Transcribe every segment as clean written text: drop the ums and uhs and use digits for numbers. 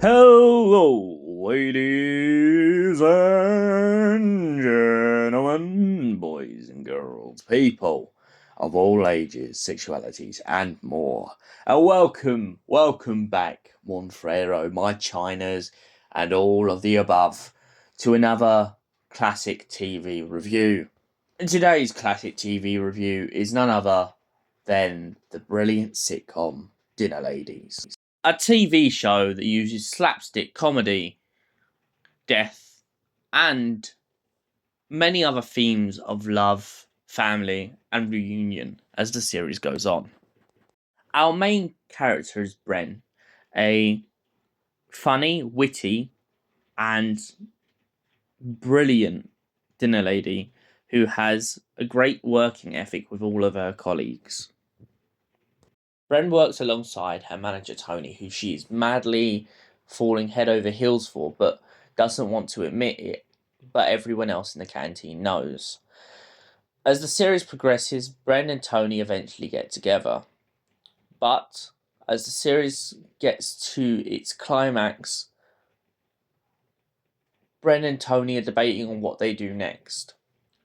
Hello, ladies and gentlemen, boys and girls, people of all ages, sexualities, and more. And welcome back, Monfrero, my chinas, and all of the above, to another classic TV review. And today's classic TV review is none other than the brilliant sitcom Dinner Ladies, a TV show that uses slapstick comedy, death, and many other themes of love, family, and reunion as the series goes on. Our main character is Bren, a funny, witty, and brilliant dinner lady who has a great working ethic with all of her colleagues. Bren works alongside her manager Tony, who she is madly falling head over heels for, but doesn't want to admit it, but everyone else in the canteen knows. As the series progresses, Bren and Tony eventually get together. But as the series gets to its climax, Bren and Tony are debating on what they do next.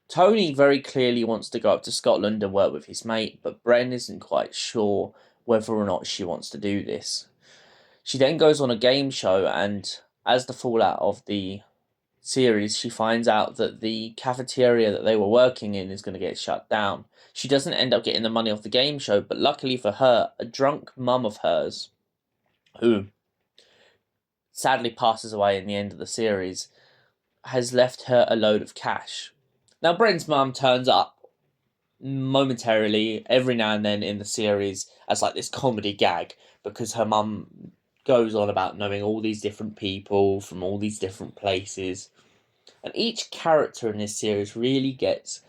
Tony very clearly wants to go up to Scotland and work with his mate, but Bren isn't quite sure whether or not she wants to do this. She then goes on a game show, and as the fallout of the series, she finds out that the cafeteria that they were working in is going to get shut down. She doesn't end up getting the money off the game show, but luckily for her, a drunk mum of hers, who sadly passes away in the end of the series, has left her a load of cash. Now, Bren's mum turns up momentarily every now and then in the series as like this comedy gag, because her mum goes on about knowing all these different people from all these different places, and each character in this series really gets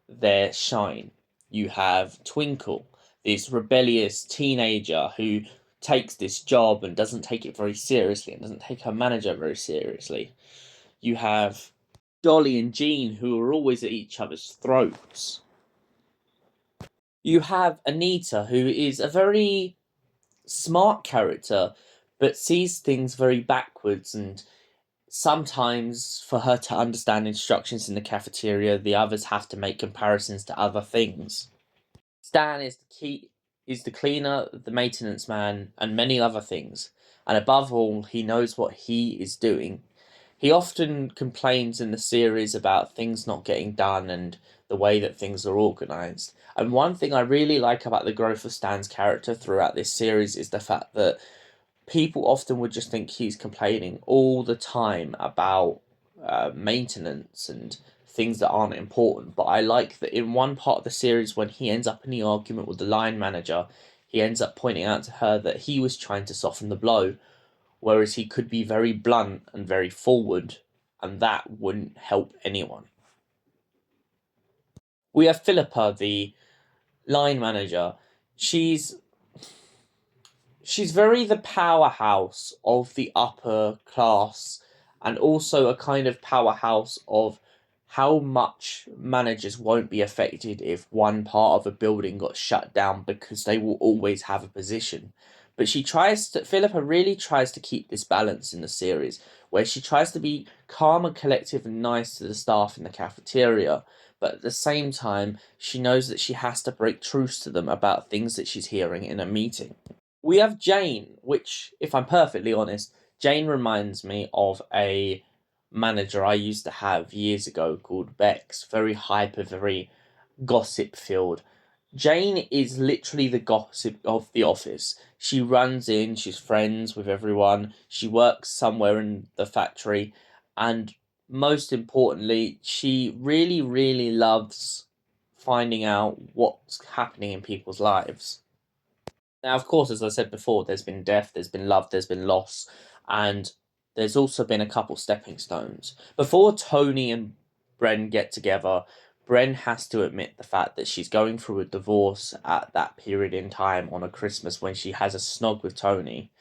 their shine. You have Twinkle, this rebellious teenager who takes this job and doesn't take it very seriously and doesn't take her manager very seriously. You have Dolly and Jean, who are always at each other's throats. You have Anita, who is a very smart character, but sees things very backwards, and sometimes for her to understand instructions in the cafeteria, the others have to make comparisons to other things. Stan is the cleaner, the maintenance man, and many other things. And above all, he knows what he is doing. He often complains in the series about things not getting done and the way that things are organised. And one thing I really like about the growth of Stan's character throughout this series is the fact that people often would just think he's complaining all the time about maintenance and things that aren't important. But I like that in one part of the series, when he ends up in the argument with the line manager, he ends up pointing out to her that he was trying to soften the blow, whereas he could be very blunt and very forward, and that wouldn't help anyone. We have Philippa, the line manager. She's very the powerhouse of the upper class, and also a kind of powerhouse of how much managers won't be affected if one part of a building got shut down, because they will always have a position. But Philippa really tries to keep this balance in the series, where she tries to be calm and collective and nice to the staff in the cafeteria, but at the same time, she knows that she has to break truce to them about things that she's hearing in a meeting. We have Jane, which, if I'm perfectly honest, Jane reminds me of a manager I used to have years ago called Bex. Very hyper, very gossip filled. Jane is literally the gossip of the office. She runs in, she's friends with everyone, she works somewhere in the factory, and most importantly, she really, really loves finding out what's happening in people's lives. Now, of course, as I said before, there's been death, there's been love, there's been loss, and there's also been a couple stepping stones. Before Tony and Bren get together, Bren has to admit the fact that she's going through a divorce at that period in time on a Christmas when she has a snog with Tony,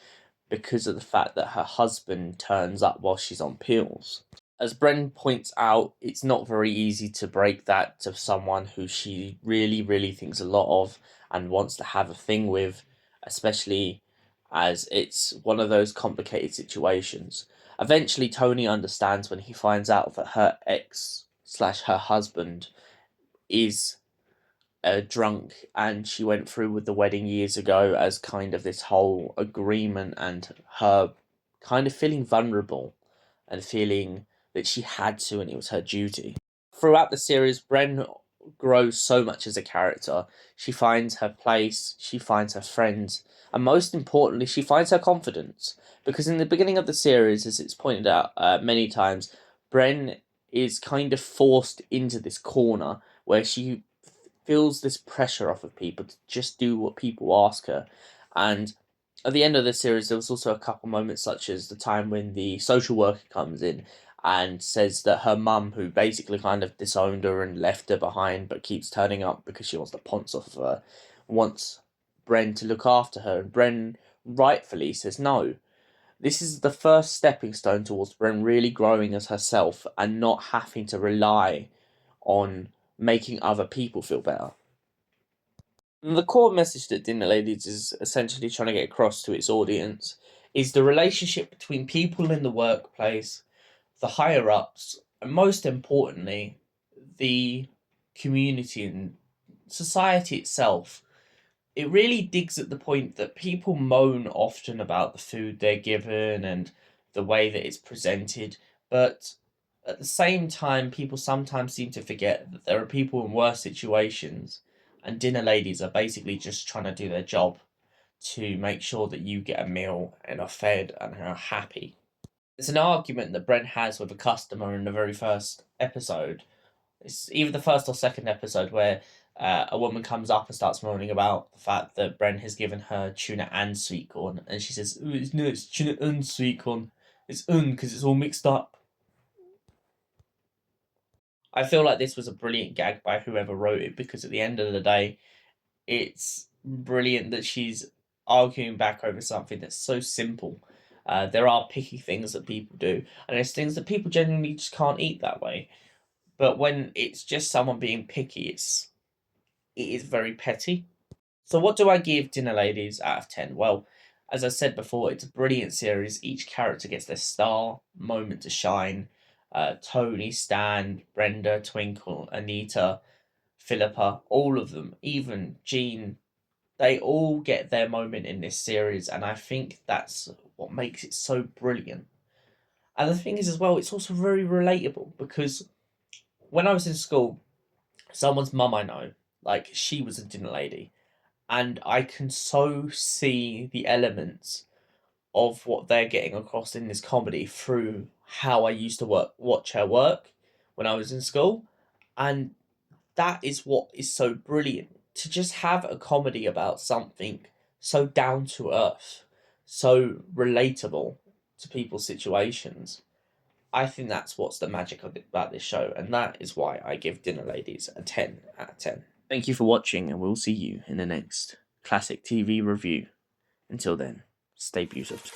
because of the fact that her husband turns up while she's on pills. As Bren points out, it's not very easy to break that to someone who she really, really thinks a lot of and wants to have a thing with, especially as it's one of those complicated situations. Eventually, Tony understands when he finds out that her ex slash her husband is drunk, and she went through with the wedding years ago as kind of this whole agreement, and her kind of feeling vulnerable and feeling that she had to and it was her duty. Throughout the series, Bren grows so much as a character. She finds her place, she finds her friends, and most importantly, she finds her confidence. Because in the beginning of the series, as it's pointed out many times, Bren is kind of forced into this corner where she feels this pressure off of people to just do what people ask her. And at the end of the series, there was also a couple moments, such as the time when the social worker comes in and says that her mum, who basically kind of disowned her and left her behind, but keeps turning up because she wants the ponce off of her, wants Bren to look after her. And Bren rightfully says no. This is the first stepping stone towards Bren really growing as herself and not having to rely on making other people feel better. And the core message that Dinner Ladies is essentially trying to get across to its audience is the relationship between people in the workplace, the higher ups, and most importantly, the community and society itself. It really digs at the point that people moan often about the food they're given and the way that it's presented, but at the same time, people sometimes seem to forget that there are people in worse situations, and dinner ladies are basically just trying to do their job to make sure that you get a meal and are fed and are happy. It's an argument that Brent has with a customer in the very first episode. It's either the first or second episode where a woman comes up and starts moaning about the fact that Brent has given her tuna and sweet corn, and she says, "Ooh, no, it's tuna and sweet corn. It's because it's all mixed up." I feel like this was a brilliant gag by whoever wrote it, because at the end of the day, it's brilliant that she's arguing back over something that's so simple. There are picky things that people do, and there's things that people genuinely just can't eat that way. But when it's just someone being picky, it is very petty. So what do I give Dinner Ladies out of 10? Well, as I said before, it's a brilliant series. Each character gets their star moment to shine. Tony, Stan, Brenda, Twinkle, Anita, Philippa, all of them, even Jean, they all get their moment in this series, and I think that's what makes it so brilliant. And the thing is, as well, it's also very relatable, because when I was in school, someone's mum I know, like, she was a dinner lady, and I can so see the elements of what they're getting across in this comedy through how I used to watch her work when I was in school. And that is what is so brilliant, to just have a comedy about something so down to earth, so relatable to people's situations. I think that's what's the magic of about this show, and that is why I give Dinner Ladies a 10 out of 10. Thank you for watching, and we'll see you in the next classic TV review. Until then, stay beautiful.